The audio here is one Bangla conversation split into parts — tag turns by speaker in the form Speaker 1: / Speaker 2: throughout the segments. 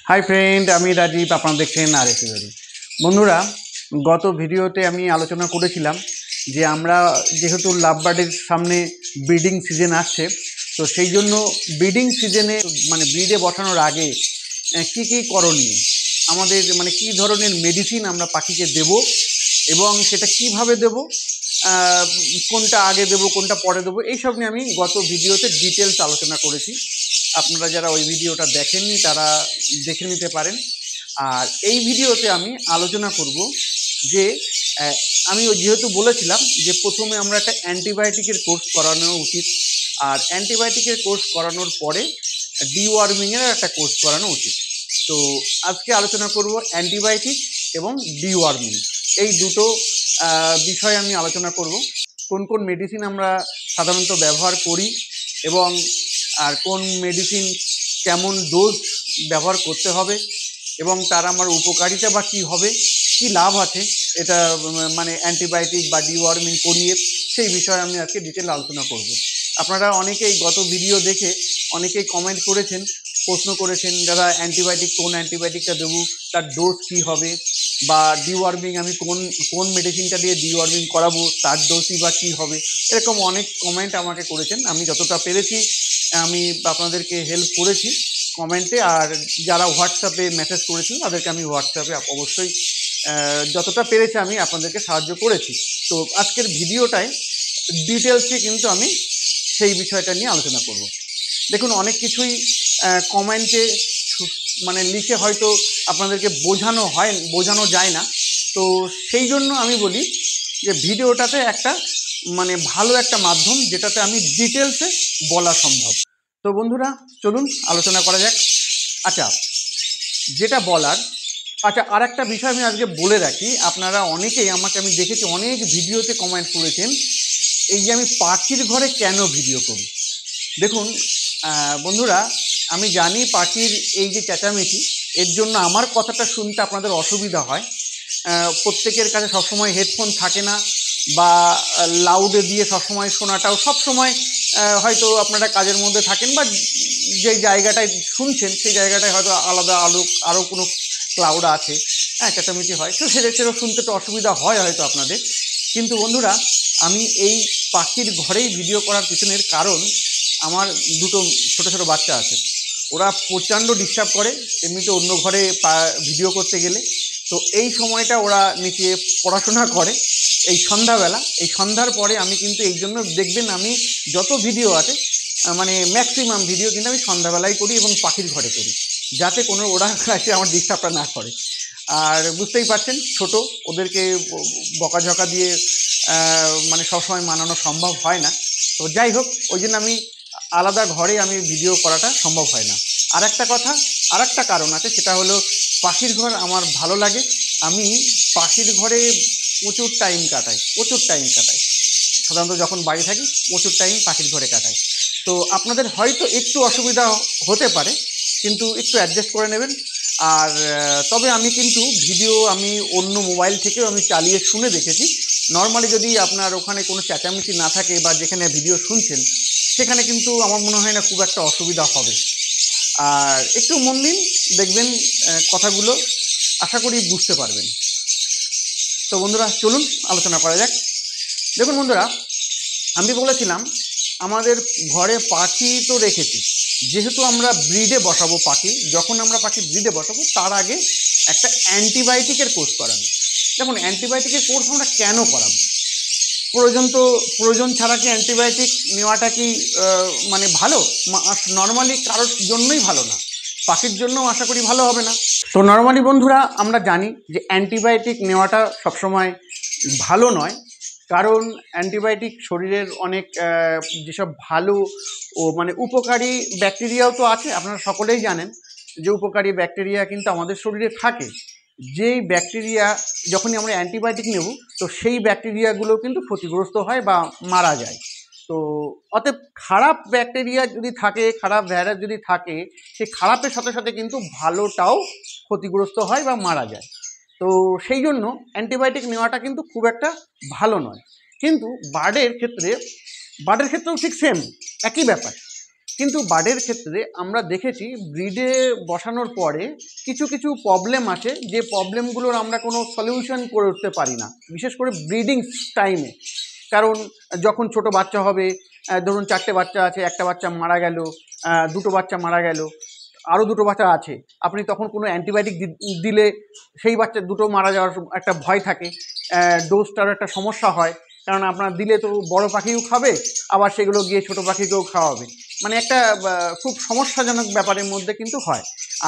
Speaker 1: হাই ফ্রেন্ড, আমি রাজীব। আপনারা দেখছেন আরএসি বাড়ি। বন্ধুরা, গত ভিডিওতে আমি আলোচনা করেছিলাম যে আমরা যেহেতু লাভ বার্ডের সামনে ব্রিডিং সিজন আসছে, তো সেই জন্য ব্রিডিং সিজনে মানে ব্রিডে বসানোর আগে কি কি করণীয়, আমাদের মানে কি ধরনের মেডিসিন আমরা পাখিকে দেব এবং সেটা কিভাবে দেব, কোনটা আগে দেব কোনটা পরে দেবো, এইসব নিয়ে আমি গত ভিডিওতে ডিটেলস আলোচনা করেছি। আপনারা যারা ওই ভিডিওটা দেখেননি তারা দেখে নিতে পারেন। আর এই ভিডিওতে আমি আলোচনা করব যে আমি যেহেতু বলেছিলাম যে প্রথমে আমরা একটা অ্যান্টিবায়োটিকের কোর্স করানো উচিত, আর অ্যান্টিবায়োটিকের কোর্স করানোর পরে ডিওয়ার্মিংয়ের একটা কোর্স করানো উচিত। তো আজকে আলোচনা করব অ্যান্টিবায়োটিক এবং ডিওয়ার্মিং, এই দুটো বিষয়ে আমি আলোচনা করব। কোন কোন মেডিসিন আমরা সাধারণত ব্যবহার করি এবং আর কোন মেডিসিন কেমন ডোজ ব্যবহার করতে হবে এবং তার আমার উপকারিতা বা কী হবে, কি লাভ আছে এটা মানে অ্যান্টিবায়োটিক বা ডিওয়ার্মিং করিয়ে, সেই বিষয়ে আমি আজকে ডিটেল আলোচনা করব। আপনারা অনেকেই গত ভিডিও দেখে অনেকেই কমেন্ট করেছেন, প্রশ্ন করেছেন, দাদা অ্যান্টিবায়োটিক কোন অ্যান্টিবায়োটিকটা দেবো, তার ডোজ কী হবে, বা ডিওয়ার্মিং আমি কোন মেডিসিনটা দিয়ে ডিওয়ার্মিং করাবো, তার ডোজই বা কী হবে। এরকম অনেক কমেন্ট আমাকে করেছেন। আমি যতটা পেরেছি আমি আপনাদেরকে হেল্প করেছি কমেন্টে, আর যারা হোয়াটসঅ্যাপে মেসেজ করেছিল তাদেরকে আমি হোয়াটসঅ্যাপে অবশ্যই যতটা পেরেছি আমি আপনাদেরকে সাহায্য করেছি। তো আজকের ভিডিওটায় ডিটেলসে কিন্তু আমি সেই বিষয়টা নিয়ে আলোচনা করব। দেখুন, অনেক কিছুই কমেন্টে মানে লিখে হয়তো আপনাদেরকে বোঝানো যায় না। তো সেই জন্য আমি বলি যে ভিডিওটাতে একটা মানে ভালো একটা মাধ্যম যেটাতে আমি ডিটেলসে বলা সম্ভব। তো বন্ধুরা, চলুন আলোচনা করা যাক। আচ্ছা, যেটা বলার, আর একটা বিষয় আমি আজকে বলে রাখি। আপনারা অনেকেই আমাকে, আমি দেখেছি অনেক ভিডিওতে কমেন্ট করেছেন এই যে আমি পাখির ঘরে কেন ভিডিও করি। দেখুন বন্ধুরা, আমি জানি পাখির এই যে চেঁচামেচি, এর জন্য আমার কথাটা শুনতে আপনাদের অসুবিধা হয়। প্রত্যেকের কাছে সবসময় হেডফোন থাকে না, বা লাউডে দিয়ে সবসময় শোনাটাও সবসময় হয়তো আপনারা কাজের মধ্যে থাকেন, বা যে জায়গাটায় শুনছেন সেই জায়গাটায় হয়তো আলাদা আরও কোনো ক্লাউড আছে, চেঁচামেচি হয়, তো সেটাও শুনতে তো অসুবিধা হয় হয়তো আপনাদের। কিন্তু বন্ধুরা, আমি এই পাখির ঘরেই ভিডিও করার পিছনের কারণ, আমার দুটো ছোটো ছোটো বাচ্চা আছে, ওরা প্রচণ্ড ডিস্টার্ব করে এমনিতে অন্য ঘরে ভিডিও করতে গেলে। তো এই সময়টা ওরা নিচে পড়াশোনা করে এই সন্ধ্যাবেলা, এই সন্ধ্যার পরে আমি কিন্তু এই জন্য দেখবেন আমি যত ভিডিও আছে মানে ম্যাক্সিমাম ভিডিও কিন্তু আমি সন্ধ্যাবেলায় করি এবং পাখির ঘরে করি, যাতে কোনো ওরা এসে আমার ডিস্টার্বটা না করে। আর বুঝতেই পারছেন, ছোট, ওদেরকে বকাঝকা দিয়ে মানে সবসময় মানানো সম্ভব হয় না। তো যাই হোক, ওই জন্য আমি আলাদা ঘরে আমি ভিডিও করাটা সম্ভব হয় না। আর একটা কারণ আছে, সেটা হলো পাখির ঘর আমার ভালো লাগে। আমি পাখির ঘরে প্রচুর টাইম কাটাই। সাধারণত যখন বাড়ি থাকি প্রচুর টাইম পাখির ঘরে কাটাই। তো আপনাদের হয়তো একটু অসুবিধা হতে পারে, কিন্তু একটু অ্যাডজাস্ট করে নেবেন। আর তবে আমি কিন্তু ভিডিও আমি অন্য মোবাইল থেকেও আমি চালিয়ে শুনে দেখেছি। নর্মালি যদি আপনার ওখানে কোনো চেঁচামেচি না থাকে বা যেখানে ভিডিও শুনছেন সেখানে কিন্তু আমার মনে হয় না খুব একটা অসুবিধা হবে। আর একটু মন দিন, দেখবেন কথাগুলো আশা করি বুঝতে পারবেন। তো বন্ধুরা, চলুন আলোচনা করা যাক। দেখুন বন্ধুরা, আমি বলেছিলাম আমাদের ঘরে পাখি তো রেখেছি, যেহেতু আমরা ব্রিডে বসাবো পাখি, যখন আমরা পাখি ব্রিডে বসাবো তার আগে একটা অ্যান্টিবায়োটিকের কোর্স করানো। দেখুন, অ্যান্টিবায়োটিকের কোর্স আমরা কেন করাবো? প্রয়োজন ছাড়া কি অ্যান্টিবায়োটিক নেওয়াটা কি মানে ভালো? নর্মালি কারোর জন্যই ভালো না, পাখির জন্যও আশা করি ভালো হবে না। তো নর্মালি বন্ধুরা, আমরা জানি যে অ্যান্টিবায়োটিক নেওয়াটা সবসময় ভালো নয়, কারণ অ্যান্টিবায়োটিক শরীরের অনেক যেসব ভালো ও মানে উপকারী ব্যাকটেরিয়াও তো আছে। আপনারা সকলেই জানেন যে উপকারী ব্যাকটেরিয়া কিন্তু আমাদের শরীরে থাকে। যেই ব্যাকটেরিয়া যখনই আমরা অ্যান্টিবায়োটিক নেব, তো সেই ব্যাকটেরিয়াগুলো কিন্তু ক্ষতিগ্রস্ত হয় বা মারা যায়। তো অতএব খারাপ ব্যাকটেরিয়া যদি থাকে, খারাপ ভাইরাস যদি থাকে, সেই খারাপের সাথে সাথে কিন্তু ভালোটাও ক্ষতিগ্রস্ত হয় বা মারা যায়। তো সেই জন্য অ্যান্টিবায়োটিক নেওয়াটা কিন্তু খুব একটা ভালো নয়। কিন্তু বার্ডের ক্ষেত্রেও ঠিক সেম একই ব্যাপার। কিন্তু বার্ডের ক্ষেত্রে আমরা দেখেছি ব্রিডে বসানোর পরে কিছু কিছু প্রবলেম আছে, যে প্রবলেমগুলোর আমরা কোনো সলিউশন করে উঠতে পারি না, বিশেষ করে ব্রিডিং টাইমে। কারণ যখন ছোট বাচ্চা হবে, ধরুন 4টে বাচ্চা আছে, একটা বাচ্চা মারা গেল, দুটো বাচ্চা মারা গেল, আরও দুটো বাচ্চা আছে, আপনি তখন কোনো অ্যান্টিবায়োটিক দিলে সেই বাচ্চা দুটো মারা যাওয়ার একটা ভয় থাকে, ডোজটার একটা সমস্যা হয়, কারণ আপনার দিলে তো বড় পাখিও খাবে, আবার সেগুলো গিয়ে ছোট পাখিকেও খাওয়াবে, মানে একটা খুব সমস্যাজনক ব্যাপারের মধ্যে কিন্তু হয়।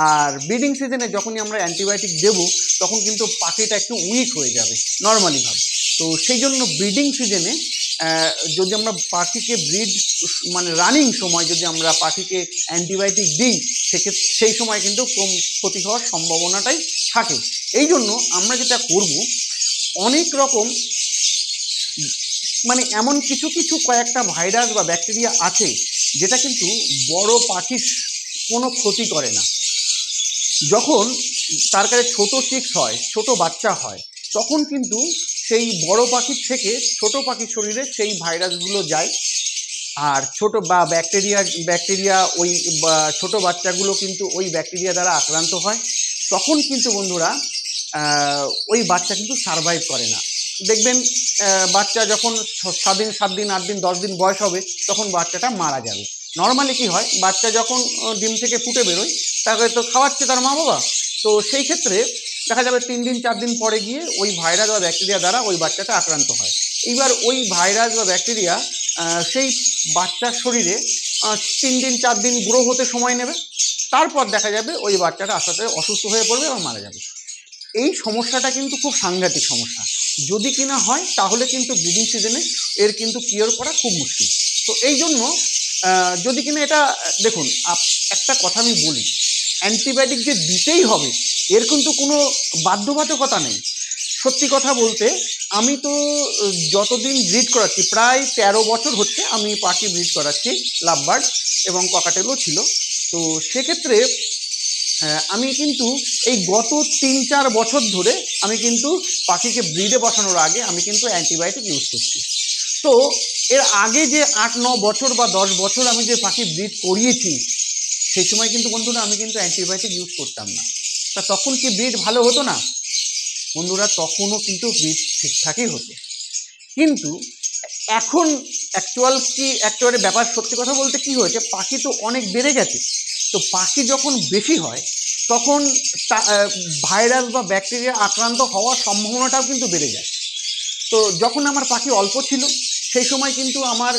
Speaker 1: আর ব্রিডিং সিজনে যখনই আমরা অ্যান্টিবায়োটিক দেবো তখন কিন্তু পাখিটা একটু উইক হয়ে যাবে নর্মালিভাবে। তো সেই জন্য ব্রিডিং সিজনে যদি আমরা পাখিকে ব্রিড মানে রানিং সময় যদি আমরা পাখিকে অ্যান্টিবায়োটিক দিই, সেক্ষেত্রে সেই সময় কিন্তু কম ক্ষতি হওয়ার সম্ভাবনাটাই থাকে। এই জন্য আমরা যেটা করব, অনেক রকম মানে এমন কিছু কিছু কয়েকটা ভাইরাস বা ব্যাকটেরিয়া আছে যেটা কিন্তু বড় পাখির কোনো ক্ষতি করে না। যখন তার কাছে ছোট চিক্স হয়, ছোট বাচ্চা হয়, তখন কিন্তু সেই বড় পাখির থেকে ছোট পাখির শরীরে সেই ভাইরাসগুলো যায়, আর ছোট বা ব্যাকটেরিয়া ওই ছোট বাচ্চাগুলো কিন্তু ওই ব্যাকটেরিয়া দ্বারা আক্রান্ত হয়। তখন কিন্তু বন্ধুরা ওই বাচ্চা কিন্তু সারভাইভ করে না। দেখবেন বাচ্চা যখন 7 দিন 8 দিন 10 দিন বয়স হবে তখন বাচ্চাটা মারা যাবে। নর্মালি কি হয়, বাচ্চা যখন ডিম থেকে ফুটে বেরোয় তাকে তো খাওয়াচ্ছে তার মা বাবা, তো সেই ক্ষেত্রে দেখা যাবে 3 দিন 4 দিন পরে গিয়ে ওই ভাইরাস বা ব্যাকটেরিয়া দ্বারা ওই বাচ্চাটা আক্রান্ত হয়। এইবার ওই ভাইরাস বা ব্যাকটেরিয়া সেই বাচ্চার শরীরে 3 দিন 4 দিন গ্রো হতে সময় নেবে, তারপর দেখা যাবে ওই বাচ্চাটা আস্তে আস্তে অসুস্থ হয়ে পড়বে এবং মারা যাবে। এই সমস্যাটা কিন্তু খুব সাংঘাতিক সমস্যা, যদি কিনা হয় তাহলে কিন্তু ব্রিডিং সিজনে এর কিন্তু কিওর করা খুব মুশকিল। তো এই জন্য যদি কিনা এটা দেখুন, একটা কথা আমি বলি, অ্যান্টিবায়োটিক যে দিতেই হবে এর কিন্তু কোনো বাধ্যবাধকতা নেই। সত্যি কথা বলতে আমি তো যতদিন ব্রিড করাচ্ছি, প্রায় 13 বছর হচ্ছে আমি পাখি ব্রিড করাচ্ছি, লাভবার্ড এবং ককাটেলও ছিল। তো সেক্ষেত্রে আমি কিন্তু এই গত 3-4 বছর ধরে আমি কিন্তু পাখিকে ব্রিডে বসানোর আগে আমি কিন্তু অ্যান্টিবায়োটিক ইউজ করছি। তো এর আগে যে 8-9 বছর বা 10 বছর আমি যে পাখি ব্রিড করিয়েছি, সেই সময় কিন্তু বন্ধুরা আমি কিন্তু অ্যান্টিবায়োটিক ইউজ করতাম না। তা তখন কি ব্রিড ভালো হতো না? বন্ধুরা তখনও কিন্তু ব্রিড ঠিকঠাকই হতো, কিন্তু এখন অ্যাকচুয়ালি ব্যাপার সত্যি কথা বলতে কি হয়েছে, পাখি তো অনেক বেড়ে গেছে। তো পাখি যখন বেশি হয় তখন ভাইরাস বা ব্যাকটেরিয়া আক্রান্ত হওয়ার সম্ভাবনাটাও কিন্তু বেড়ে যায়। তো যখন আমার পাখি অল্প ছিল সেই সময় কিন্তু আমার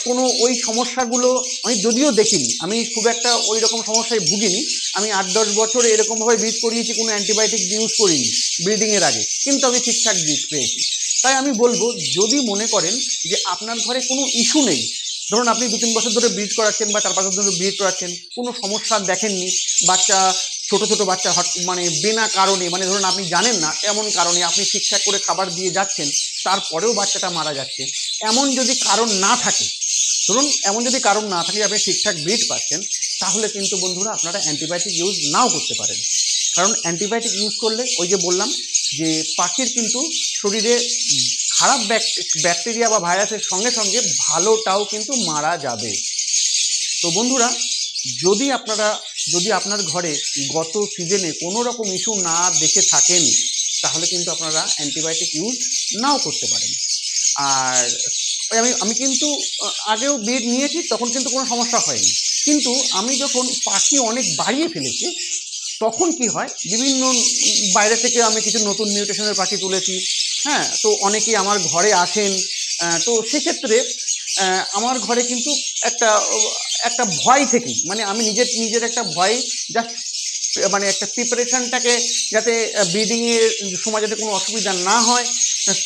Speaker 1: কোনো ওই সমস্যাগুলো আমি যদিও দেখিনি, আমি খুব একটা ওই রকম সমস্যায় ভুগিনি। আমি 8-10 বছর এরকমভাবে ব্রিড করিয়েছি, কোনো অ্যান্টিবায়োটিক ইউজ করিনি ব্রিডিংয়ের আগে, কিন্তু আমি ঠিকঠাক ব্রিড পেয়েছি। তাই আমি বলবো, যদি মনে করেন যে আপনার ঘরে কোনো ইস্যু নেই, ধরুন আপনি 2-3 বছর ধরে ব্রিড করাচ্ছেন বা 4-5 বছর ধরে ব্রিড করাচ্ছেন, কোনো সমস্যা দেখেননি, বাচ্চা ছোট ছোট বাচ্চা মানে বিনা কারণে, মানে ধরুন আপনি জানেন না এমন কারণে আপনি ঠিকঠাক করে খাবার দিয়ে যাচ্ছেন, তারপরেও বাচ্চাটা মারা যাচ্ছে, এমন যদি কারণ না থাকে, ধরুন এমন যদি কারণ না থাকে আপনি ঠিকঠাক ব্রিড পাচ্ছেন, তাহলে কিন্তু বন্ধুরা আপনারা অ্যান্টিবায়োটিক ইউজ নাও করতে পারেন। কারণ অ্যান্টিবায়োটিক ইউজ করলে ওই যে বললাম যে পাখির কিন্তু শরীরে খারাপ ব্যাকটেরিয়া বা ভাইরাসের সঙ্গে সঙ্গে ভালোটাও কিন্তু মারা যাবে। তো বন্ধুরা, যদি আপনার ঘরে গত সিজনে কোনো রকম ইস্যু না দেখে থাকেন, তাহলে কিন্তু আপনারা অ্যান্টিবায়োটিক ইউজ নাও করতে পারেন। আর আমি কিন্তু আগেও ব্রিড নিয়েছি, তখন কিন্তু কোনো সমস্যা হয়নি, কিন্তু আমি যখন পাখি অনেক বাড়িয়ে ফেলেছি তখন কি হয়, বিভিন্ন বাইরে থেকে আমি কিছু নতুন মিউটেশনের পাখি তুলেছি, হ্যাঁ, তো অনেকেই আমার ঘরে আসেন। তো সেক্ষেত্রে আমার ঘরে কিন্তু একটা ভয় থেকেই, মানে আমি নিজের একটা ভয়, জাস্ট মানে একটা প্রিপারেশনটাকে যাতে ব্রিডিংয়ের সময় যাতে কোনো অসুবিধা না হয়,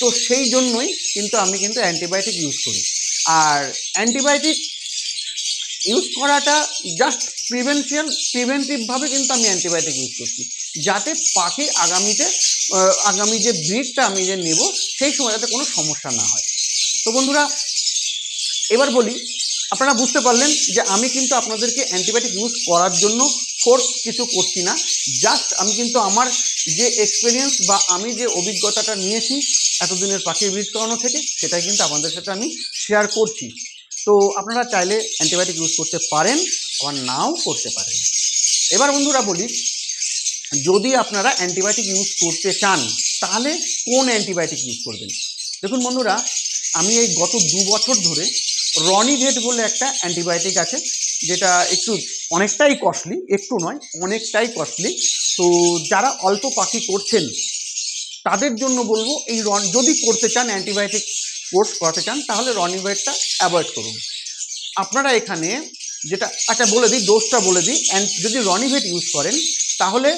Speaker 1: তো সেই জন্যই কিন্তু আমি কিন্তু অ্যান্টিবায়োটিক ইউজ করি। আর অ্যান্টিবায়োটিক ইউজ করাটা জাস্ট প্রিভেন্টিভভাবে কিন্তু আমি অ্যান্টিবায়োটিক ইউজ করছি, যাতে পাখি আগামী যে ব্রিডটা আমি যে নেব সেই সময় যাতে কোনো সমস্যা না হয়। তো বন্ধুরা, এবার বলি, আপনারা বুঝতে পারলেন যে আমি কিন্তু আপনাদেরকে অ্যান্টিবায়োটিক ইউজ করার জন্য ফোর্স কিছু করছি না, জাস্ট আমি কিন্তু আমার যে এক্সপিরিয়েন্স বা আমি যে অভিজ্ঞতাটা নিয়েছি এতদিনের পাখি ব্রিড করানো থেকে, সেটাই কিন্তু আপনাদের সাথে আমি শেয়ার করছি। তো আপনারা চাইলে অ্যান্টিবায়োটিক ইউজ করতে পারেন, আবার নাও করতে পারেন। এবার বন্ধুরা বলি, যদি আপনারা অ্যান্টিবায়োটিক ইউজ করতে চান তাহলে কোন অ্যান্টিবায়োটিক ইউজ করবেন। দেখুন বন্ধুরা, আমি এই গত 2 বছর ধরে রনিভেট বলে একটা অ্যান্টিবায়োটিক আছে, যেটা একটু অনেকটাই কস্টলি, একটু নয় অনেকটাই কস্টলি। তো যারা অল্প পাখি করছেন তাদের জন্য বলবো, এই যদি করতে চান অ্যান্টিবায়োটিক কোর্স করাতে চান তাহলে রনিভেটটা অ্যাভয়েড করুন। আপনারা এখানে যেটা, আচ্ছা বলে দিই, ডোজটা বলে দিই। যদি রনিভেট ইউজ করেন তাহলে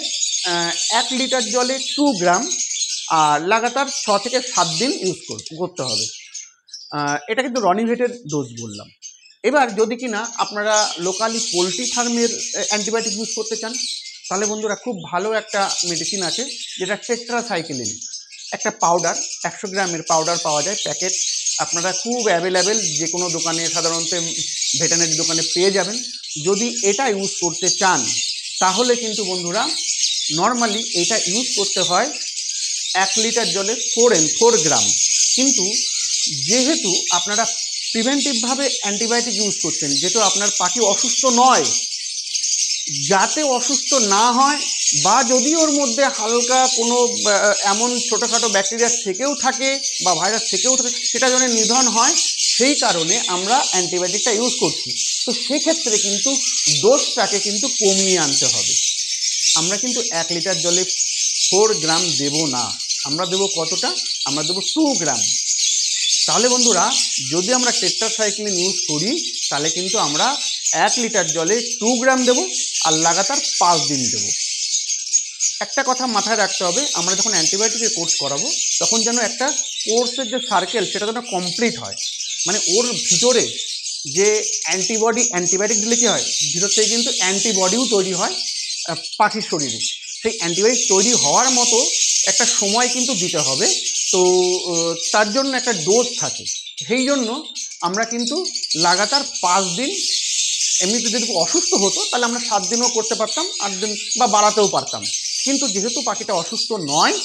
Speaker 1: 1 লিটার জলে 2 গ্রাম আর লাগাতার 6 থেকে 7 দিন ইউজ করতে হবে। এটা কিন্তু রনিভেটের ডোজ বললাম। এবার যদি কিনা আপনারা লোকালি পোলট্রি ফার্মের অ্যান্টিবায়োটিক ইউজ করতে চান তাহলে বন্ধুরা খুব ভালো একটা মেডিসিন আছে, যেটা টেট্রাসাইক্লিন, একটা পাউডার, 100 গ্রামের পাউডার পাওয়া যায় প্যাকেট। আপনারা খুব অ্যাভেলেবেল যে কোনো দোকানে, সাধারণত ভেটেরিনারি দোকানে পেয়ে যাবেন। যদি এটা ইউজ করতে চান তাহলে কিন্তু বন্ধুরা নর্মালি এটা ইউজ করতে হয় 1 লিটার জলে 4 গ্রাম। কিন্তু যেহেতু আপনারা প্রিভেন্টিভভাবে অ্যান্টিবায়োটিক ইউজ করছেন, যেহেতু আপনার পাখি অসুস্থ নয়, যাতে অসুস্থ না হয় বা যদি ওর মধ্যে হালকা কোনো এমন ছোটোখাটো ব্যাকটেরিয়া থেকেও থাকে বা ভাইরাস থেকেও থাকে, সেটা যেন নিধন হয়, সেই কারণে আমরা অ্যান্টিবায়োটিকটা ইউজ করছি। তো সেক্ষেত্রে কিন্তু ডোজটাকে কিন্তু কমিয়ে আনতে হবে। আমরা কিন্তু 1 লিটার জলে 4 গ্রাম দেব না, আমরা দেবো কতটা, আমরা দেবো 2 গ্রাম। তাহলে বন্ধুরা যদি আমরা টেট্রাসাইক্লিন ইউজ করি তাহলে কিন্তু আমরা 1 লিটার জলে 2 গ্রাম দেব আর লাগাতার 5 দিন দেব। একটা কথা মাথায় রাখতে হবে, আমরা যখন অ্যান্টিবায়োটিকের কোর্স করাবো তখন যেন একটা কোর্সের যে সার্কেল সেটা যেন কমপ্লিট হয়। মানে ওর ভিতরে যে অ্যান্টিবায়োটিক দিলে কী হয়, ভিতর থেকে কিন্তু অ্যান্টিবডিও তৈরি হয় পাখির শরীরে। সেই অ্যান্টিবায়োটিক তৈরি হওয়ার মতো একটা সময় কিন্তু দিতে হবে। তো তার জন্য একটা ডোজ থাকে। সেই জন্য আমরা কিন্তু লাগাতার 5 দিন, এমনিতে যদি অসুস্থ হতো তাহলে আমরা 7 দিনও করতে পারতাম, 8 দিন বা বাড়াতেও পারতাম। কিন্তু যেহেতু পাখিটা অসুস্থ নয়,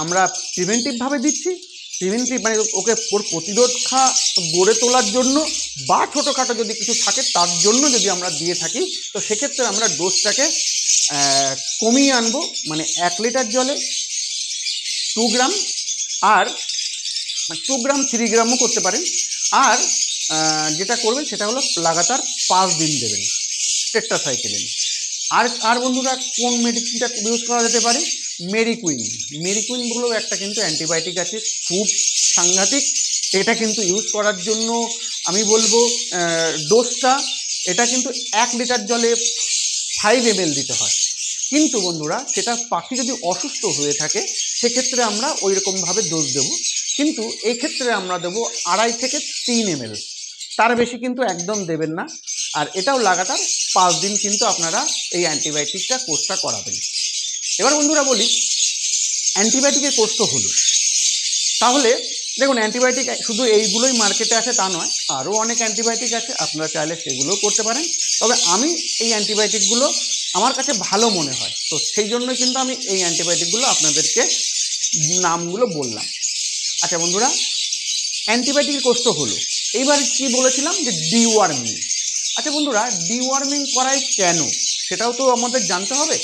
Speaker 1: আমরা প্রিভেন্টিভভাবে দিচ্ছি। প্রিভেন্টিভ মানে ওকে ওর প্রতিরক্ষা গড়ে তোলার জন্য বা ছোটোখাটো যদি কিছু থাকে তার জন্য যদি আমরা দিয়ে থাকি, তো সেক্ষেত্রে আমরা ডোজটাকে কমিয়ে আনবো। মানে 1 লিটার জলে 2 গ্রাম আর 2 গ্রাম 3 গ্রামও করতে পারেন। আর যেটা করবেন সেটা হলো লাগাতার 5 দিন দেবেন টেট্রাসাইক্লিন। আর বন্ধুরা কোন মেডিসিনটা ইউজ করা যেতে পারে, মেরিকুইন বলেও একটা কিন্তু অ্যান্টিবায়োটিক আছে, খুব সাংঘাতিক। এটা কিন্তু ইউজ করার জন্য আমি বলবো ডোজটা, এটা কিন্তু 1 লিটার জলে 5 ml দিতে হয়। কিন্তু বন্ধুরা সেটা পাখি যদি অসুস্থ হয়ে থাকে সেক্ষেত্রে আমরা ওই রকমভাবে ডোজ দেবো। কিন্তু এই ক্ষেত্রে আমরা দেবো 2.5 থেকে 3 ml, তার বেশি কিন্তু একদম দেবেন না। আর এটাও লাগাতার 5 দিন কিন্তু আপনারা এই অ্যান্টিবায়োটিকটা কোর্সটা করাবেন। এবার বন্ধুরা বলি, অ্যান্টিবায়োটিকের কোর্স তো হলো, তাহলে দেখুন অ্যান্টিবায়োটিক শুধু এইগুলোই মার্কেটে আছে তা নয়, আরও অনেক অ্যান্টিবায়োটিক আছে, আপনারা চাইলে সেগুলোও করতে পারেন। তবে আমি এই অ্যান্টিবায়োটিকগুলো আমার কাছে ভালো মনে হয়, তো সেই জন্যই কিন্তু আমি এই অ্যান্টিবায়োটিকগুলো আপনাদেরকে নামগুলো বললাম। আচ্ছা বন্ধুরা, অ্যান্টিবায়োটিকের কোর্স তো হলো, এইবার কি বলেছিলাম যে ডিওয়ার্মিং। আচ্ছা বন্ধুরা, ডিওয়ার্মিং করাই কেন সেটাও তো আমাদের জানতে হবে।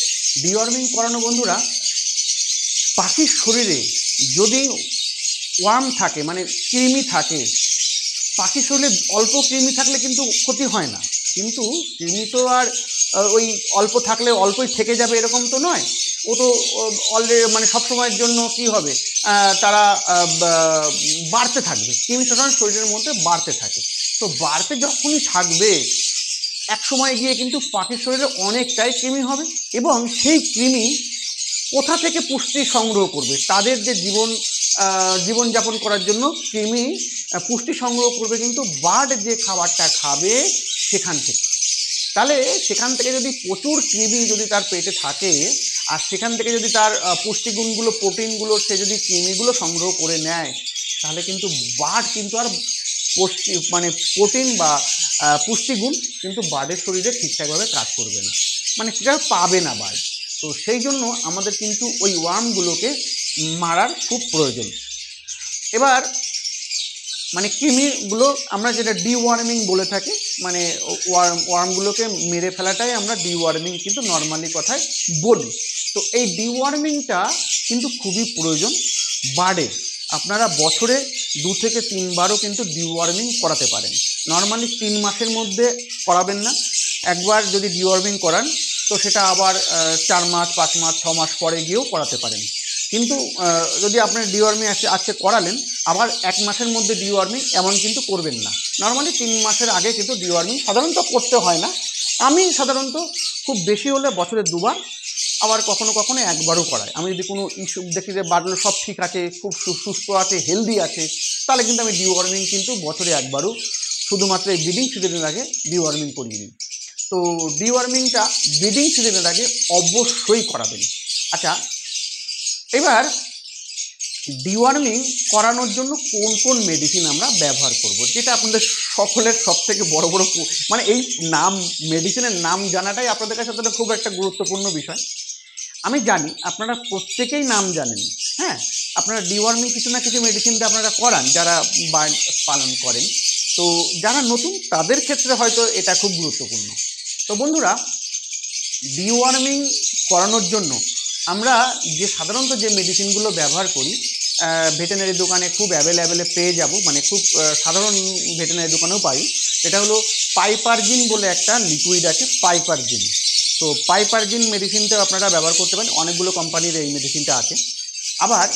Speaker 1: ডিওয়ার্মিং করানো বন্ধুরা, পাখির শরীরে যদি ওয়ার্ম থাকে মানে কৃমি থাকে, পাখির শরীরে অল্প কৃমি থাকলে কিন্তু ক্ষতি হয় না, কিন্তু কৃমি তো আর ওই অল্প থাকলে অল্পই থেকে যাবে এরকম তো নয়। ও তো অলরেডি মানে সবসময়ের জন্য কি হবে, তারা বাড়তে থাকবে, কৃমি সবসময় শরীরের মধ্যে বাড়তে থাকে। তো বাড়তে যখনই থাকবে এক সময় গিয়ে কিন্তু পাখির শরীরে অনেকটাই কৃমি হবে, এবং সেই কৃমি কোথা থেকে পুষ্টি সংগ্রহ করবে, তাদের যে জীবনযাপন করার জন্য কৃমি পুষ্টি সংগ্রহ করবে কিন্তু বার্ড যে খাবারটা খাবে সেখান থেকে। তাহলে সেখান থেকে যদি প্রচুর কৃমি যদি তার পেটে থাকে আর সেখান থেকে যদি তার পুষ্টিগুণগুলো, প্রোটিনগুলো সে যদি কৃমিগুলো সংগ্রহ করে নেয়, তাহলে কিন্তু বার্ড কিন্তু আর প্রোটিন বা পুষ্টিগুণ কিন্তু বার্ডের শরীরে ঠিকঠাকভাবে কাজ করবে না, মানে সেটা পাবে না বার্ড। তো সেই জন্য আমাদের কিন্তু ওই ওয়ার্মগুলোকে মারার খুব প্রয়োজন। এবার মানে কৃমিগুলো আমরা যেটা ডিওয়ার্মিং বলে থাকি, মানে ওয়ার্মগুলোকে মেরে ফেলাটাই আমরা ডিওয়ার্মিং কিন্তু নর্মালি কথায় বলি। তো এই ডিওয়ার্মিংটা কিন্তু খুবই প্রয়োজন বার্ডে। আপনারা বছরে 2 থেকে 3 বারও কিন্তু ডিওয়ার্মিং করাতে পারেন। নর্মালি 3 মাসের মধ্যে করাবেন না। একবার যদি ডিওয়ার্মিং করান তো সেটা আবার 4 মাস, 5 মাস, 6 মাস পরে গিয়েও করাতে পারেন। কিন্তু যদি আপনার ডিওয়ার্মিং আজকে করালেন, আবার 1 মাসের মধ্যে ডিওয়ার্মিং এমন কিন্তু করবেন না। নর্মালি 3 মাসের আগে কিন্তু ডিওয়ার্মিং সাধারণত করতে হয় না। আমি সাধারণত খুব বেশি হলে বছরে 2 বার, আবার কখনো কখনো 1 বারও করাই। আমি যদি কোনো ইস্যু দেখি যে বার্ডগুলো সব ঠিক আছে, খুব সুস্থ আছে, হেলদি আছে, তাহলে কিন্তু আমি ডিওয়ার্মিং কিন্তু বছরে 1 বারও শুধুমাত্র এই ব্রিডিং সিজনের আগে ডিওয়ার্মিং করিয়ে নিই। তো ডিওয়ার্মিংটা ব্রিডিং সিজনের আগে অবশ্যই করাবেন। আচ্ছা, এবার ডিওয়ার্মিং করানোর জন্য কোন কোন মেডিসিন আমরা ব্যবহার করব, যেটা আপনাদের সকলের সবথেকে বড় মানে এই নাম, মেডিসিনের নাম জানাটাই আপনাদের কাছে খুব একটা গুরুত্বপূর্ণ বিষয়। আমি জানি আপনারা প্রত্যেকেই নাম জানেন। হ্যাঁ, আপনারা ডিওয়ার্মিং কিছু না কিছু মেডিসিন দিয়ে আপনারা করান যারা বার্ড পালন করেন। তো যারা নতুন তাদের ক্ষেত্রে হয়তো এটা খুব গুরুত্বপূর্ণ। তো বন্ধুরা, ডিওয়ার্মিং করানোর জন্য আমরা যে সাধারণত যে মেডিসিনগুলো ব্যবহার করি, ভেটেনারি দোকানে খুব অ্যাভেলেবেলে পেয়ে যাব, মানে খুব সাধারণ ভেটেনারি দোকানেও পাই। এটা হলো পাইপারজিন বলে একটা লিকুইড আছে, পাইপারজিন। তো পাইপারজিন মেডিসিনটাও আপনারা ব্যবহার করতে পারেন, অনেকগুলো কোম্পানির এই মেডিসিনটা আছে। আবার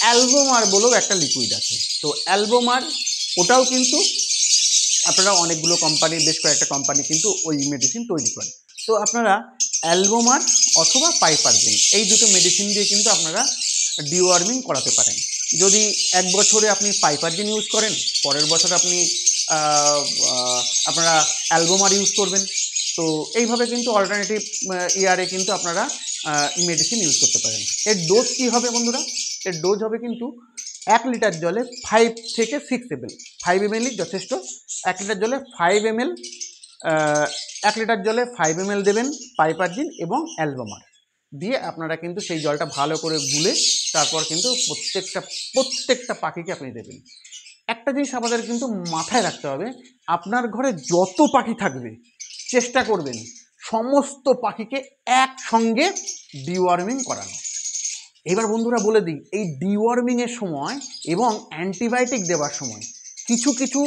Speaker 1: অ্যালবোমার বলেও একটা লিকুইড আছে। তো অ্যালবোমার ওটাও কিন্তু আপনারা অনেকগুলো কোম্পানি, বেশ কয়েকটা কোম্পানি কিন্তু ওই মেডিসিন তৈরি করে। তো আপনারা অ্যালবোমার অথবা পাইপারজিন এই দুটো মেডিসিন দিয়ে কিন্তু আপনারা ডিওয়ার্মিং করাতে পারেন। যদি 1 বছরে আপনি পাইপারজিন ইউজ করেন, পরের বছর আপনি আপনারা অ্যালবোমার ইউজ করবেন। তো এইভাবে কিন্তু অল্টারনেটিভ ইয়ারে কিন্তু আপনারা মেডিসিন ইউজ করতে পারেন। এর ডোজ কী হবে বন্ধুরা? এর ডোজ হবে কিন্তু 1 লিটার জলে 5 থেকে 6 ml, 5 ml যথেষ্ট। 1 লিটার জলে 5 ml, 1 লিটার জলে 5 ml দেবেন পাইপারজিন এবং অ্যালবোমার দিয়ে আপনারা কিন্তু সেই জলটা ভালো করে গুলে তারপর কিন্তু প্রত্যেকটা পাখিকে আপনি দেবেন। একটা জিনিস আমাদের কিন্তু মাথায় রাখতে হবে, আপনার ঘরে যত পাখি থাকবে চেষ্টা করবেন সমস্ত পাখিকে একসঙ্গে ডিওয়ার্মিং করানো। এবার বন্ধুরা বলে দিই, এই ডিওয়ার্মিংয়ের সময় এবং অ্যান্টিবায়োটিক দেওয়ার সময় কিছু কিছু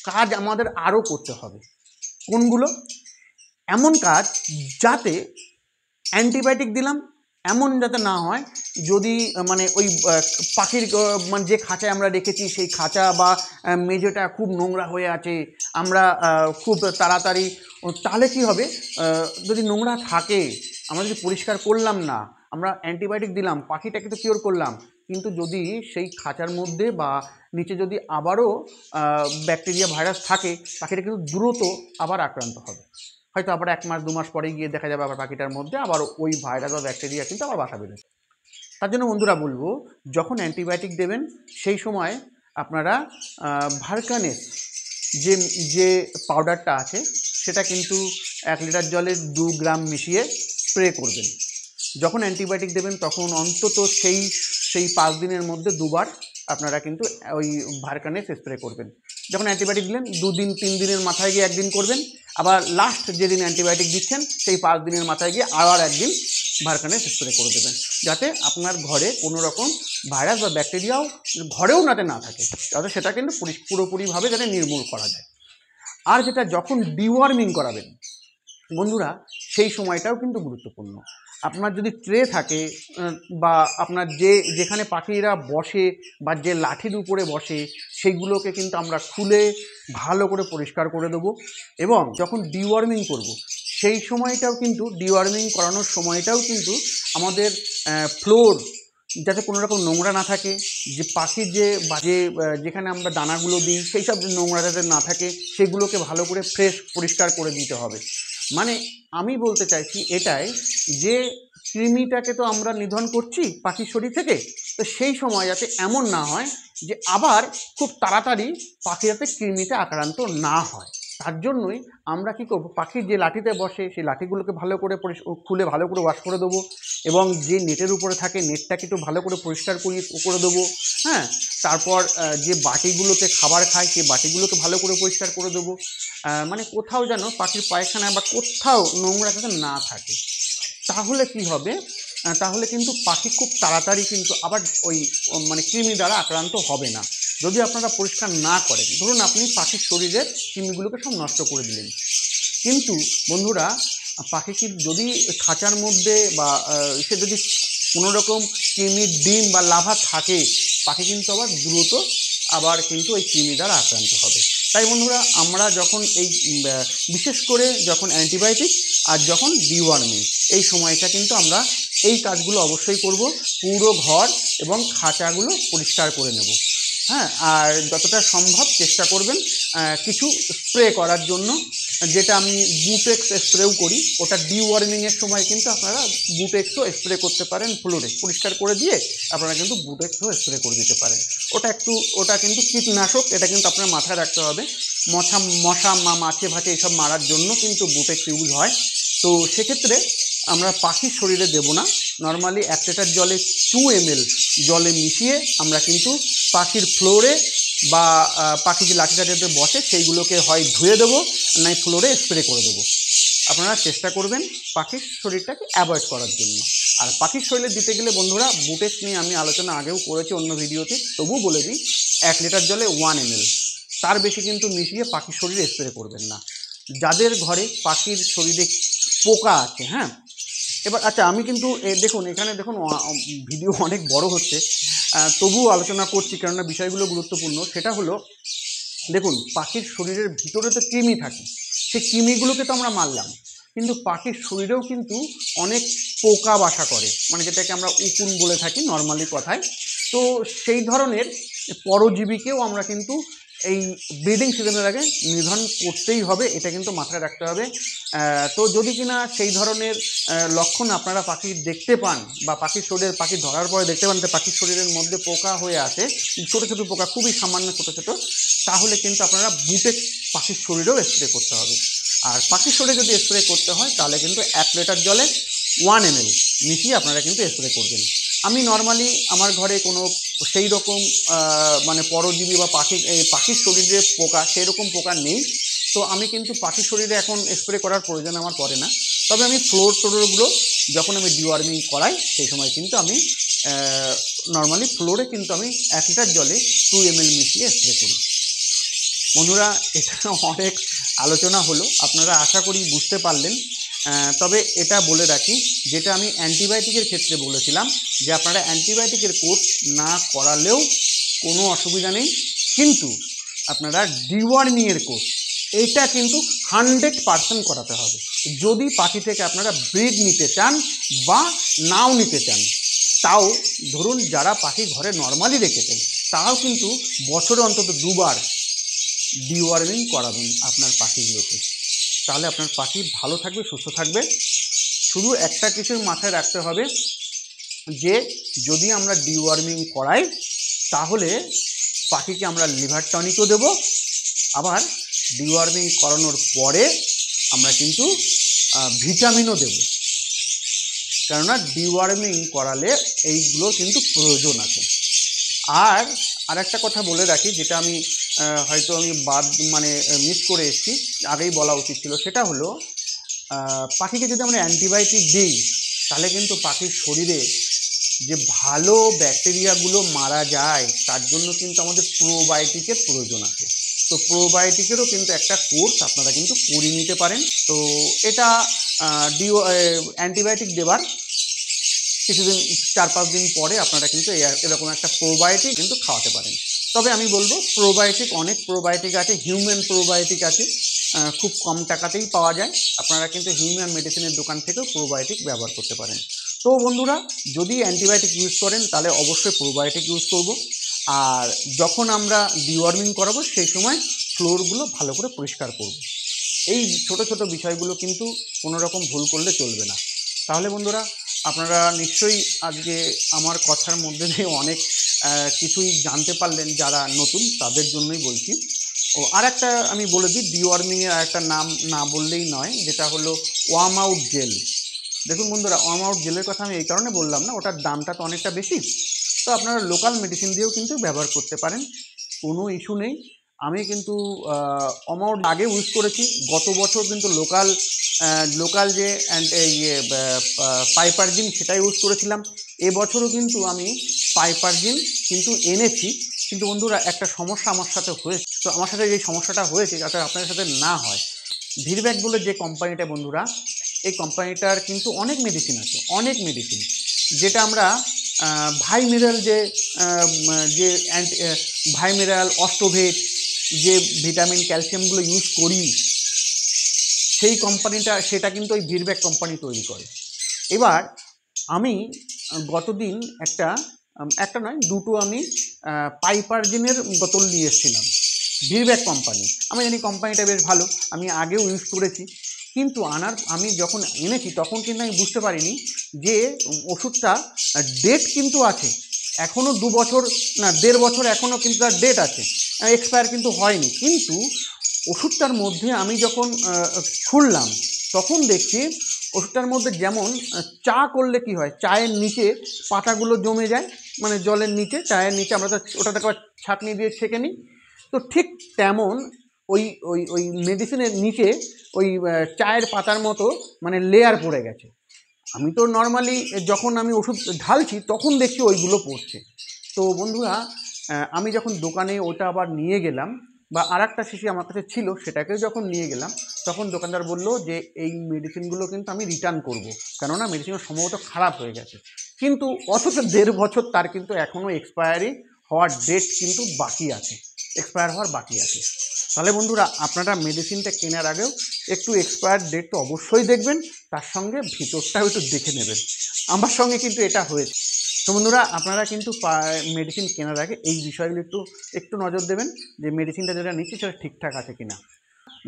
Speaker 1: কাজ আমাদের আরও করতে হবে। কোনগুলো? এমন কাজ যাতে অ্যান্টিবায়োটিক দিলাম এমন যাতে না হয়, যদি মানে ওই পাখির মানে যে খাঁচায় আমরা রেখেছি সেই খাঁচা বা মেঝেটা খুব নোংরা হয়ে আছে, আমরা খুব তাড়াতাড়ি, তাহলে কী হবে, যদি নোংরা থাকে আমরা যদি পরিষ্কার করলাম না, আমরা অ্যান্টিবায়োটিক দিলাম, পাখিটাকে তো কিওর করলাম, কিন্তু যদি সেই খাঁচার মধ্যে বা নিচে যদি আবারও ব্যাকটেরিয়া ভাইরাস থাকে, পাখিটা কিন্তু দ্রুত আবার আক্রান্ত হবে। হয়তো আবার 1 মাস 2 মাস পরে গিয়ে দেখা যাবে আবার পাখিটার মধ্যে আবার ওই ভাইরাস বা ব্যাকটেরিয়া কিন্তু আবার বাসা বেঁধেছে। তার জন্য বন্ধুরা বলবো, যখন অ্যান্টিবায়োটিক দেবেন সেই সময় আপনারা ভারকানেস যে পাউডারটা আছে সেটা কিন্তু 1 লিটার জলে 2 গ্রাম মিশিয়ে স্প্রে করবেন। যখন অ্যান্টিবায়োটিক দেবেন তখন অন্তত সেই 5 দিনের মধ্যে 2 বার আপনারা কিন্তু ওই ভারকানেস স্প্রে করবেন। যখন অ্যান্টিবায়োটিক দিলেন 2 দিন 3 দিনের মাথায় গিয়ে 1 দিন করবেন, আবার লাস্ট যেদিন অ্যান্টিবায়োটিক দিচ্ছেন সেই 5 দিনের মাথায় গিয়ে আবার 1 দিন ভারকানেস স্প্রে করে দেবেন, যাতে আপনার ঘরে কোনো রকম ভাইরাস বা ব্যাকটেরিয়াও ঘরেও যাতে না থাকে, যাতে সেটা কিন্তু পুরোপুরিভাবে যাতে নির্মূল করা যায়। আর যেটা যখন ডিওয়ার্মিং করাবেন বন্ধুরা, সেই সময়টাও কিন্তু গুরুত্বপূর্ণ। আপনার যদি ট্রে থাকে বা আপনার যেখানে পাখিরা বসে বা যে লাঠির উপরে বসে সেইগুলোকে কিন্তু আমরা খুলে ভালো করে পরিষ্কার করে দেবো। এবং যখন ডিওয়ার্মিং করব সেই সময়টাও কিন্তু, ডিওয়ার্মিং করানোর সময়টাও কিন্তু আমাদের ফ্লোর যাতে কোনো রকম নোংরা না থাকে, যে পাখির যেখানে আমরা দানাগুলো দিই সেই সব নোংরা যাতে না থাকে সেগুলোকে ভালো করে ফ্রেশ পরিষ্কার করে দিতে হবে। মানে আমি বলতে চাইছি এটাই যে কৃমিটাকে তো আমরা নিধন করছি পাখির শরীর থেকে, তো সেই সময় যাতে এমন না হয় যে আবার খুব তাড়াতাড়ি পাখি যাতে কৃমিতে আক্রান্ত না হয়, তার জন্যই আমরা কী করবো, পাখির যে লাঠিতে বসে সেই লাঠিগুলোকে ভালো করে খুলে ভালো করে ওয়াশ করে দেবো, এবং যে নেটের উপরে থাকে নেটটাকে একটু ভালো করে পরিষ্কার করে দেবো। হ্যাঁ, তারপর যে বাটিগুলোতে খাবার খায় সেই বাটিগুলোকে ভালো করে পরিষ্কার করে দেবো। মানে কোথাও যেন পাখির পায়খানা বা কোথাও নোংরা যাতে না থাকে। তাহলে কি হবে, তাহলে কিন্তু পাখি খুব তাড়াতাড়ি কিন্তু আবার ওই মানে কৃমি দ্বারা আক্রান্ত হবে না। যদি আপনারা পরিষ্কার না করেন, ধরুন আপনি পাখির শরীরের কৃমিগুলোকে সব নষ্ট করে দিলেন, কিন্তু বন্ধুরা পাখি কি যদি খাঁচার মধ্যে বা সে যদি কোনো রকম কৃমির ডিম বা লার্ভা থাকে, পাখি কিন্তু আবার দ্রুত আবার কিন্তু ওই কৃমি দ্বারা আক্রান্ত হবে। তাই বন্ধুরা আমরা যখন এই বিশেষ করে যখন অ্যান্টিবায়োটিক আর যখন ডিওয়ার্মিং, এই সময়টা কিন্তু আমরা এই কাজগুলো অবশ্যই করব। পুরো ঘর এবং খাঁচাগুলো পরিষ্কার করে নেব। হ্যাঁ, আর যতটা সম্ভব চেষ্টা করবেন কিছু স্প্রে করার জন্য, যেটা আমি বুটেক্স স্প্রেও করি। ওটা ডিওয়ার্মিংয়ের সময় কিন্তু আপনারা বুটেক্সও স্প্রে করতে পারেন, ফ্লোরে পরিষ্কার করে দিয়ে আপনারা কিন্তু বুটেক্সও স্প্রে করে দিতে পারেন। ওটা কিন্তু কীটনাশক, এটা কিন্তু আপনার মাথায় রাখতে হবে। মশা মাছে ভাতে এইসব মারার জন্য কিন্তু বুটেক্স ইউজ হয়। তো সেক্ষেত্রে আমরা পাখির শরীরে দেব না, নর্মালি 1 লিটার জলে 2 ml জলে মিশিয়ে আমরা কিন্তু পাখির ফ্লোরে বা পাখি যে লাঠিটাতে বসে সেইগুলোকে হয় ধুয়ে দেবো, নয় ফ্লোরে স্প্রে করে দেবো। আপনারা চেষ্টা করবেন পাখির শরীরটাকে অ্যাভয়েড করার জন্য। আর পাখির শরীরে দিতে গেলে বন্ধুরা বুটেক্স নিয়ে আমি আলোচনা আগেও করেছি অন্য ভিডিওতে, তবুও বলে দিই 1 লিটার জলে 1 ml, তার বেশি কিন্তু মিশিয়ে পাখির শরীরে স্প্রে করবেন না। যাদের ঘরে পাখির শরীরে পোকা আছে, হ্যাঁ, এবার আচ্ছা আমি কিন্তু দেখুন এখানে দেখুন ভিডিও অনেক বড় হচ্ছে, তবুও আলোচনা করছি কেননা বিষয়গুলো গুরুত্বপূর্ণ। সেটা হলো, দেখুন পাখির শরীরের ভিতরে তো কৃমি থাকে, সেই কৃমিগুলোকে তো আমরা মারলাম, কিন্তু পাখির শরীরেও কিন্তু অনেক পোকা বাসা করে, মানে যেটাকে আমরা উকুন বলে থাকি নর্মালি কথায়। তো সেই ধরনের পরজীবীকেও আমরা কিন্তু এই ব্রিডিং সিজনের আগে নিধন করতেই হবে, এটা কিন্তু মাথায় রাখতে হবে। তো যদি কিনা সেই ধরনের লক্ষণ আপনারা পাখির দেখতে পান বা পাখির শরীরের পাখি ধরার পরে দেখতে পান যে পাখির শরীরের মধ্যে পোকা হয়ে আসে, ছোটো ছোটো পোকা, খুবই সামান্য ছোটো ছোটো, তাহলে কিন্তু আপনারা বুটেক্স পাখির শরীরেও স্প্রে করতে হবে। আর পাখির শরীরে যদি স্প্রে করতে হয় তাহলে কিন্তু 1 লিটার জলে 1 ml মিশিয়ে আপনারা কিন্তু স্প্রে করবেন। আমি নর্মালি আমার ঘরে কোনো সেই রকম মানে পরজীবী বা পাখির শরীরে পোকা, সেই রকম পোকা নেই, তো আমি কিন্তু পাখির শরীরে এখন স্প্রে করার প্রয়োজন আমার পড়ে না। তবে আমি ফ্লোরগুলো যখন আমি ডিওয়ার্মিং করাই সেই সময় কিন্তু আমি নর্মালি ফ্লোরে কিন্তু আমি 1 লিটার জলে 2 ml মিশিয়ে স্প্রে করি। বন্ধুরা এটা অনেক আলোচনা হলো, আপনারা আশা করি বুঝতে পারলেন। তবে এটা বলে রাখি, যেটা আমি অ্যান্টিবায়োটিকের ক্ষেত্রে বলেছিলাম যে আপনারা অ্যান্টিবায়োটিকের কোর্স না করালেও কোনো অসুবিধা নেই, কিন্তু আপনারা ডিওয়ার্মিংয়ের কোর্স এইটা কিন্তু 100% করাতে হবে, যদি পাখি থেকে আপনারা ব্রিড নিতে চান বা নাও নিতে চান। তাও ধরুন যারা পাখি ঘরে নর্মালি রেখেছেন তাও কিন্তু বছরে অন্তত 2 বার ডিওয়ার্মিং করাবেন আপনার পাখিগুলোকে, তাহলে আপনার পাখি ভালো থাকবে, সুস্থ থাকবে। শুধু একটা কিছু মাথায় রাখতে হবে যে যদি আমরা ডিওয়ার্মিং করাই তাহলে পাখিকে আমরা লিভার টনিকও দেবো, আবার ডিওয়ার্মিং করানোর পরে আমরা কিন্তু ভিটামিনও দেব, কেননা ডিওয়ার্মিং করালে এইগুলো কিন্তু প্রয়োজন আছে। আর আরেকটা কথা বলে রাখি, যেটা আমি হয়তো আমি মিস করে এসেছি, আগেই বলা উচিত ছিল, সেটা হলো পাখিকে যদি আমরা অ্যান্টিবায়োটিক দিই তাহলে কিন্তু পাখির শরীরে যে ভালো ব্যাকটেরিয়াগুলো মারা যায়, তার জন্য কিন্তু আমাদের প্রোবায়োটিকের প্রয়োজন আছে। তো প্রোবায়োটিকেরও কিন্তু একটা কোর্স আপনারা কিন্তু করে নিতে পারেন। তো এটা অ্যান্টিবায়োটিক দেবার কিছুদিন 4-5 দিন পরে আপনারা কিন্তু এরকম একটা প্রোবায়োটিক কিন্তু খাওয়াতে পারেন। তবে আমি বলবো প্রোবায়োটিক, অনেক প্রোবায়োটিক আছে, হিউম্যান প্রোবায়োটিক আছে, খুব কম টাকাতেই পাওয়া যায়। আপনারা কিন্তু হিউম্যান মেডিসিনের দোকান থেকেও প্রোবায়োটিক ব্যবহার করতে পারেন। তো বন্ধুরা যদি অ্যান্টিবায়োটিক ইউজ করেন তাহলে অবশ্যই প্রোবায়োটিক ইউজ করব। আর যখন আমরা ডিওয়ার্মিং করাবো সেই সময় ফ্লোরগুলো ভালো করে পরিষ্কার করব। এই ছোট ছোট বিষয়গুলো কিন্তু কোনো রকম ভুল করলে চলবে না। তাহলে বন্ধুরা আপনারা নিশ্চয়ই আজকে আমার কথার মধ্যে দিয়ে অনেক কিছুই জানতে পারলেন, যারা নতুন তাদের জন্যই বলছি। আর একটা আমি বলে দিই, ডিওয়ার্মিংয়ের আর একটা নাম না বললেই নয়, যেটা হলো ওয়ার্ম আউট জেল। দেখুন বন্ধুরা, ওয়ার্ম আউট জেলের কথা আমি এই কারণে বললাম না, ওটার দামটা তো অনেকটা বেশি। তো আপনারা লোকাল মেডিসিন দিয়েও কিন্তু ব্যবহার করতে পারেন, কোনো ইস্যু নেই। আমি কিন্তু ওয়ার্ম আউট আগে ইউজ করেছি, গত বছর কিন্তু লোকাল যে পাইপারজিন সেটা ইউজ করেছিলাম। এবছরও কিন্তু আমি পাইপারজিন কিন্তু এনেছি। কিন্তু বন্ধুরা একটা সমস্যা আমার সাথে হয়েছে, তো আমার সাথে যে সমস্যাটা হয়েছে যাতে আপনাদের সাথে না হয়, ভিরব্যাক বলে যে কোম্পানিটা বন্ধুরা, এই কোম্পানিটার কিন্তু অনেক মেডিসিন আছে, অনেক মেডিসিন, যেটা আমরা ভাইমিরাল যে ভাইমিরাল, অস্টোভেট, যে ভিটামিন ক্যালসিয়ামগুলো ইউজ করি, সেই কোম্পানিটা সেটা কিন্তু ওই ভিরব্যাক কোম্পানি তৈরি করে। এবার আমি গতদিন একটা নয় দুটো আমি পাইপারজিনের বোতল নিয়ে এসেছিলাম, ভিরব্যাক কোম্পানি। আমি জানি কোম্পানিটা বেশ ভালো, আমি আগেও ইউজ করেছি, কিন্তু আমি যখন এনেছি তখন কিন্তু আমি বুঝতে পারিনি যে ওষুধটা ডেট কিন্তু আছে, এখনও 2 বছর না 1.5 বছর এখনও কিন্তু তার ডেট আছে, এক্সপায়ার কিন্তু হয়নি। কিন্তু ওষুধটার মধ্যে আমি যখন খুললাম তখন দেখছি ওষুধটার মধ্যে যেমন চা করলে কি হয়, চায়ের নিচে পাতাগুলো জমে যায়, মানে জলের নিচে, চায়ের নিচে আমরা তো ওটাতে একবার ছাঁকনি দিয়ে ছেঁকে নিই, তো ঠিক তেমন ওই ওই ওই মেডিসিনের নিচে ওই চায়ের পাতার মতো মানে লেয়ার পড়ে গেছে। আমি তো নর্মালি যখন আমি ওষুধ ঢালছি তখন দেখছি ওইগুলো পড়ছে। তো বন্ধুরা, আমি যখন দোকানে ওটা আবার নিয়ে গেলাম, বা আর একটা শিশি আমার কাছে ছিল সেটাকেও যখন নিয়ে গেলাম, তখন দোকানদার বলল যে এই মেডিসিনগুলো কিন্তু আমি রিটার্ন করব, কেননা মেডিসিনগুলো সম্ভবত খারাপ হয়ে গেছে। কিন্তু অথচ 1.5 বছর তার কিন্তু এখনও এক্সপায়ারি হওয়ার ডেট কিন্তু বাকি আছে, এক্সপায়ার হওয়ার বাকি আছে। তাহলে বন্ধুরা, আপনারা মেডিসিনটা কেনার আগেও একটু এক্সপায়ার ডেট তো অবশ্যই দেখবেন, তার সঙ্গে ভিতরটাও একটু দেখে নেবেন। আমার সঙ্গে কিন্তু এটা হয়েছে। তো বন্ধুরা, আপনারা কিন্তু মেডিসিন কেনার আগে এই বিষয়গুলো একটু নজর দেবেন যে মেডিসিনটা যেটা নিচ্ছি সেটা ঠিকঠাক আছে কিনা।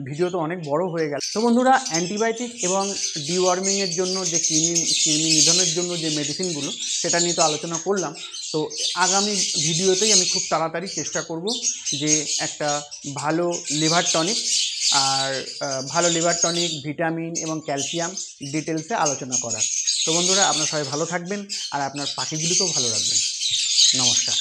Speaker 1: ভিডিও তো অনেক বড় হয়ে গেল। তো বন্ধুরা, অ্যান্টিবায়োটিক এবং ডিওয়ার্মিংয়ের জন্য যে কৃমি নিধনের জন্য যে মেডিসিনগুলো, সেটা নিয়ে তো আলোচনা করলাম। তো আগামী ভিডিওতেই আমি খুব তাড়াতাড়ি চেষ্টা করব যে একটা ভালো লিভার টনিক ভালো লিভার টনিক, ভিটামিন এবং ক্যালসিয়াম ডিটেলসে আলোচনা করার। তো বন্ধুরা, আপনারা সবাই ভালো থাকবেন আর আপনার পাখিগুলিকেও ভালো রাখবেন। নমস্কার।